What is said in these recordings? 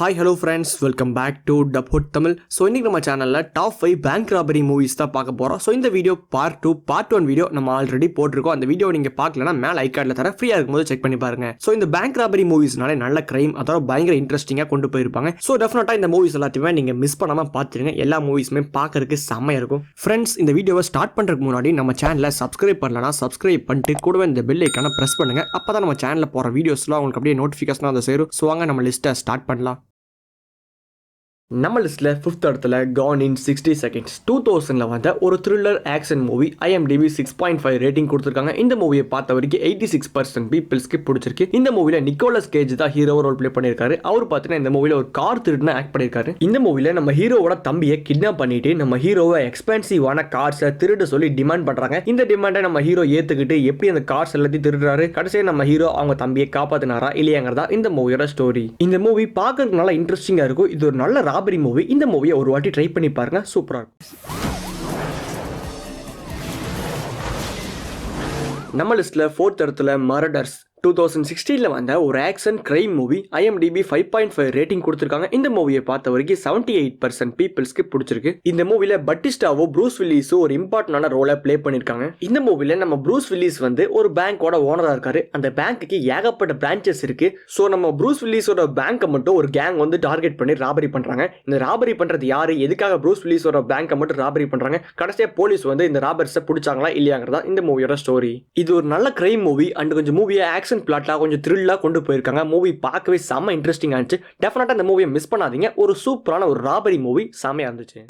Hi hello friends, welcome back to டப்ஹுட் Tamil. So இன்றைக்கி நம்ம சேனலில் டாப் 5 பேங்க் ராபரி மூவிஸ் தான் பார்க்க போகிறோம். ஸோ இந்த வீடியோ பார்ட் 1 வீடியோ நம்ம ஆல்ரெடி போட்டிருக்கோம். அந்த வீடியோ நீங்கள் பார்க்கலன்னா மேலே ஐகார்டில் தர ஃப்ரீயாக இருக்கும்போது செக் பண்ணி பாருங்க. ஸோ இந்த பேங்க் ராபரி மூவிஸ்னாலே நல்ல கிரைம், அதோட பயங்கர இன்ட்ரெஸ்டிங்காக கொண்டு போயிருப்பாங்க. ஸோ டெஃபினட்டாக இந்த மூவிஸ் எல்லாத்தையுமே நீங்கள் மிஸ் பண்ணாமல் பார்த்துருங்க. எல்லா மூவிஸுமே பார்க்கறதுக்கு செம்மையாக இருக்கும். ஃப்ரெண்ட்ஸ், இந்த வீடியோவை ஸ்டார்ட் பண்ணுறதுக்கு முன்னாடி நம்ம சேனலை சப்ஸ்கிரைப் பண்ணலன்னா சப்ஸ்கிரைப் பண்ணிட்டு கூடவே இந்த பெல் ஐக்கான ப்ரெஸ் பண்ணுங்கள். அப்போ தான் நம்ம சேனலில் போகிற வீடியோஸ்லாம் உங்களுக்கு அப்படியே நோட்டிஃபிகேஷனாக அதை சேரும். ஸோ வாங்க நம்ம லிஸ்ட்டை ஸ்டார்ட் பண்ணலாம். நம்ம லிஸ்ட்டில் 5th இடத்துல கான் இன் 60 செகண்ட்ஸ் 2000 வந்த ஒரு thriller action movie. IMDb 6.5 rating கொடுத்துருக்காங்க. இந்த மூவியை பார்த்த வரைக்கும் 86% பீப்பிள்ஸ்க்கு பிடிச்சிருக்கு. இந்த மூவியில் நிக்கோலஸ் கேஜ் தான் ஹீரோ ரோல் பிளே பண்ணியிருக்காரு. அவர் பார்த்தீங்கன்னா இந்த மூவியில் ஒரு கார் திருடுனா ஆக்ட் பண்ணியிருக்காரு. இந்த மூவியில் நம்ம ஹீரோவோட தம்பியை கிட்னாப் பண்ணிட்டு நம்ம ஹீரோவை எக்ஸ்பென்சிவான கார்ஸை திருட சொல்லி டிமாண்ட் பண்றாங்க. இந்த டிமாண்டை நம்ம ஹீரோ ஏத்துக்கிட்டு எப்படி அந்த கார்ஸ் எல்லாத்தையும் திருடுறாரு, கடைசியாக நம்ம ஹீரோ அவங்க தம்பியை காப்பாத்தினாரா இல்லையாங்கிறதா இந்த மூவியோட ஸ்டோரி. இந்த மூவி பார்க்கறதுக்கு நல்லா இன்ட்ரெஸ்டிங்கா இருக்கும். இது ஒரு நல்ல ராபரி மூவி. இந்த மூவியை ஒரு வாட்டி ட்ரை பண்ணி பாருங்க, சூப்பரா இருக்கும். நம்ம லிஸ்ட்ல 4th இடத்துல மர்டர்ஸ் 2016 வந்த ஒரு action crime movie. IMDb 5.5 rating கொடுத்துருக்காங்க. இந்த மூவியை பார்த்த வரைக்கும் 78% பீப்பிள்ஸ்க்கு பிடிச்சிருக்கு. இந்த மூவில பட்டிஸ்டாவோ ப்ரூஸ் வில்லிஸோ ஒரு இம்பார்ட்டன்டான ரோலை பிளே பண்ணிருக்காங்க. இந்த மூவில நம்ம ப்ரூஸ் வில்லிஸ் வந்து ஒரு பேங்கோட ஓனரா இருக்காரு. அந்த பேங்க்கு ஏகப்பட்ட பிரான்ச்சஸ் இருக்கு. ஸோ நம்ம ப்ரூஸ் வில்லிஸோட பேங்கை மட்டும் ஒரு கேங் வந்து டார்கெட் பண்ணி ராபரி பண்றாங்க. இந்த ராபரி பண்றது யாரு, எதுக்காக ப்ரூஸ் வில்லிஸோட பேங்கை மட்டும் ராபரி பண்றாங்க, கடைசியா போலீஸ் வந்து இந்த ராபர்ஸை பிடிச்சாங்களா இல்லையாங்கிறதா இந்த மூவியோட ஸ்டோரி. இது ஒரு நல்ல கிரைம் மூவி அண்ட் கொஞ்சம் மூவியை ஆக்ஷன் பிளாட்டா கொஞ்சம் த்ரில்லா கொண்டு போயிருக்காங்க. மூவி பார்க்கவே செம்ம இன்ட்ரெஸ்டிங்கா இருந்துச்சு. டெஃபினட்டா இந்த மூவியை மிஸ் பண்ணாதீங்க. ஒரு சூப்பரான ஒரு ராபரி மூவி, செம்மையா இருந்துச்சு.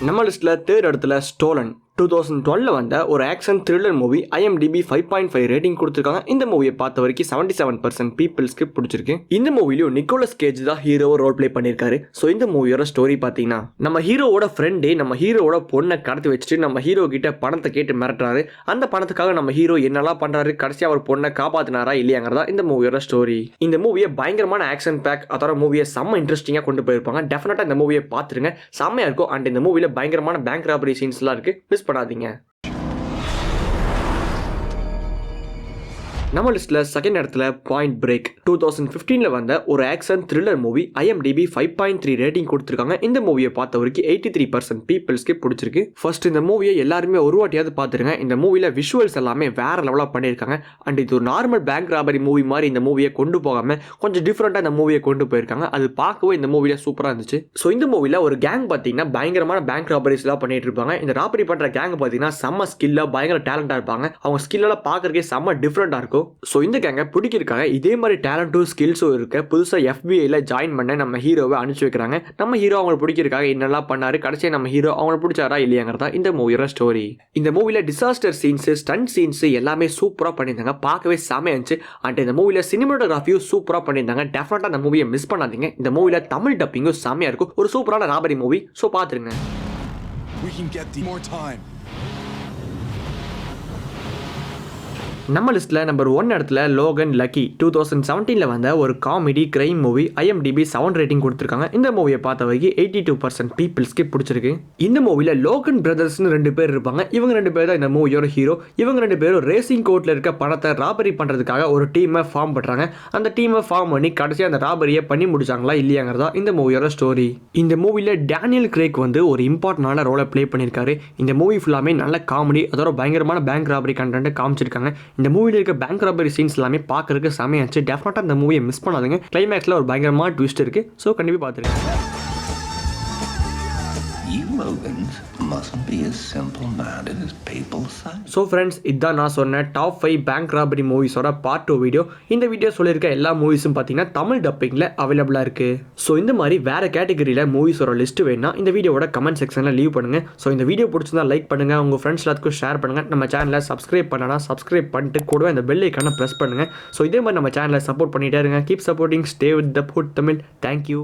நம்ம லிஸ்ட்ல 3rd இடத்துல ஸ்டோலன் 2012 வந்த ஒரு action thriller movie. IMDb 5.5 rating கொடுத்துருக்காங்க. இந்த மூவியை பார்த்த வரைக்கும் 77% பீப்பிள்ஸ்க்கு பிடிச்சிருக்கு. இந்த மூவிலையும் நிக்கோலஸ் கேஜ் தான் ஹீரோ ரோல் பிளே பண்ணியிருக்காரு. ஸோ இந்த மூவியோட ஸ்டோரி பார்த்தீங்கன்னா நம்ம ஹீரோவோட ஃப்ரெண்டே நம்ம ஹீரோவோட பொண்ணை கடத்தி வச்சுட்டு நம்ம ஹீரோ கிட்ட பணத்தை கேட்டு மிரட்டுறாரு. அந்த பணத்துக்காக நம்ம ஹீரோ என்னெல்லாம் பண்றாரு, கடைசியாக அவர் பொண்ணை காப்பாத்தினாரா இல்லையாங்கிறதா இந்த மூவியோட ஸ்டோரி. இந்த மூவியை பயங்கரமான ஆக்ஷன் பேக், அதோட மூவியை செம்ம இன்ட்ரெஸ்டிங்காக கொண்டு போயிருப்பாங்க. டெஃபினட்டா இந்த மூவியை பார்த்துருங்க, செம்மையா இருக்கும். அண்ட் இந்த மூவியில் பயங்கரமான பேங்க் ராபரி சீன்ஸ்லாம் இருக்கு, மிஸ் பண்ணாதீங்க. நம்ம லிஸ்ட்ல 2nd இடத்துல பாயிண்ட் பிரேக் 2015 வந்த ஒரு action thriller movie. IMDb 5.3 rating கொடுத்துருக்காங்க. இந்த மூவியை பார்த்த வரைக்கும் 83% பீப்பிள்ஸ்க்கு பிடிச்சிருக்கு. ஃபர்ஸ்ட் இந்த மூவியை எல்லாருமே ஒரு வாட்டியாவது பார்த்துருங்க. இந்த மூவியில் விஷுவல்ஸ் எல்லாமே வேற லெவலாக பண்ணியிருக்காங்க. அண்ட் இது ஒரு நார்மல் பேங்க் ராபரி மூவி மாதிரி இந்த மூவியை கொண்டு போகாமல் கொஞ்சம் டிஃப்ரெண்டாக இந்த மூவியை கொண்டு போயிருக்காங்க. அது பார்க்கவே இந்த மூவியில் சூப்பராக இருந்துச்சு. ஸோ இந்த மூவியில் ஒரு கேங் பார்த்தீங்கன்னா பயங்கரமான பேங்க் ராபரிஸ்லாம் பண்ணிட்டு இருப்பாங்க. இந்த ராபரி பண்ணுற கேங் பார்த்தீங்கன்னா செம்ம ஸ்கில்லாக பயங்கர டேலண்டாக இருப்பாங்க. அவங்க ஸ்கில்லாம் பார்க்கறதுக்கே செம்ம டிஃப்ரெண்டாக இருக்கும். ஸோ இந்த கேங்கை பிடிக்கிறதுக்காக இதே மாதிரி டேலண்ட்டும் ஸ்கில்ஸும் இருக்க புதுசாக FBIல ஜாயின் பண்ண நம்ம ஹீரோவை அனுப்பிச்சு வைக்கிறாங்க. நம்ம ஹீரோ அவங்களை பிடிக்கிறதுக்காக என்னெல்லாம் பண்ணாரு, கடைசியாக நம்ம ஹீரோ அவங்களை பிடிச்சாரா இல்லையாங்கிறதா இந்த மூவியோட ஸ்டோரி. இந்த மூவியில் டிசாஸ்டர் சீன்ஸ், ஸ்டண்ட் சீன்ஸ் எல்லாமே சூப்பராக பண்ணியிருந்தாங்க. பார்க்கவே செமையா இருந்துச்சு. அண்ட் இந்த மூவியில் சினிமாட்டோகிராஃபியும் சூப்பராக பண்ணியிருந்தாங்க. டெஃபினட்டாக அந்த மூவியை மிஸ் பண்ணாதீங்க. இந்த மூவியில் தமிழ் டப்பிங்கும் செமையா இருக்கும். ஒரு சூப்பரான ராபரி மூவி. ஸோ பார்த்துருங்க. நம்ம லிஸ்ட்ல நம்பர் 1 இடத்துல லோகன் லக்கி 2017 வந்த ஒரு comedy crime movie. IMDb 7 rating கொடுத்துருக்காங்க. இந்த மூவியை பார்த்த வரைக்கும் 82% பீப்பிள்ஸ்க்கு பிடிச்சிருக்கு. இந்த மூவில லோகன் பிரதர்ஸ்னு 2 பேர் இருப்பாங்க. இவங்க 2 பேர் தான் இந்த மூவியோட ஹீரோ. இவங்க 2 பேரும் ரேசிங் கோர்ட்ல இருக்க பணத்தை ராபரி பண்றதுக்காக ஒரு டீமை ஃபார்ம் பண்றாங்க. அந்த டீமை ஃபார்ம் பண்ணி கடைசியாக அந்த ராபரியை பண்ணி முடிச்சாங்களா இல்லையாங்கிறதா இந்த மூவியோட ஸ்டோரி. இந்த மூவில டேனியல் கிரேக் வந்து ஒரு இம்பார்ட்டன்டான ரோலை பிளே பண்ணியிருக்காரு. இந்த மூவி ஃபுல்லாமே நல்ல காமெடி, அதோட பயங்கரமான பேங்க் ராபரி கண்டென்ட் காமிச்சிருக்காங்க. இந்த மூவியில் இருக்க பேங்க் ராபரி சீன்ஸ் எல்லாமே பார்க்கறதுக்கு செமையாச்சு. டெஃபினட்டா இந்த மூவியை மிஸ் பண்ணாதீங்க. கிளைமேக்ஸ்ல ஒரு பயங்கரமான ட்விஸ்ட் இருக்கு. ஸோ கண்டிப்பாக பார்த்துருங்க. ஸோ ஃப்ரெண்ட்ஸ், இதுதான் நான் சொன்ன டாப் 5 பேங்க் ராபரி மூவிஸோட பார்ட் 2 வீடியோ. இந்த வீடியோ சொல்லியிருக்க எல்லா மூவிஸும் பார்த்தீங்கன்னா தமிழ் டப்பிங்கில் அவைலபிளாக இருக்கு. ஸோ இந்த மாதிரி வேற கேட்டகரியில் மூவிஸோட லிஸ்ட் வேணா இந்த வீடியோட கமெண்ட் செக்ஷனில் லீவ் பண்ணுங்க. ஸோ இந்த வீடியோ பிடிச்சிருந்தா லைக் பண்ணுங்க, உங்கள் ஃப்ரெண்ட்ஸ் எல்லாத்துக்கும் ஷேர் பண்ணுங்க. நம்ம சேனலை சப்ஸ்கிரைப் பண்ணனா சப்ஸ்கிரைப் பண்ணிட்டு கூடவே அந்த பெல் ஐக்கான ப்ரெஸ் பண்ணுங்க. ஸோ இதே மாதிரி நம்ம சேனலை சப்போர்ட் பண்ணிட்டே இருங்க. கீப் சப்போர்ட்டிங், ஸ்டே வித் டப்ஹுட் தமிழ். தேங்க்யூ.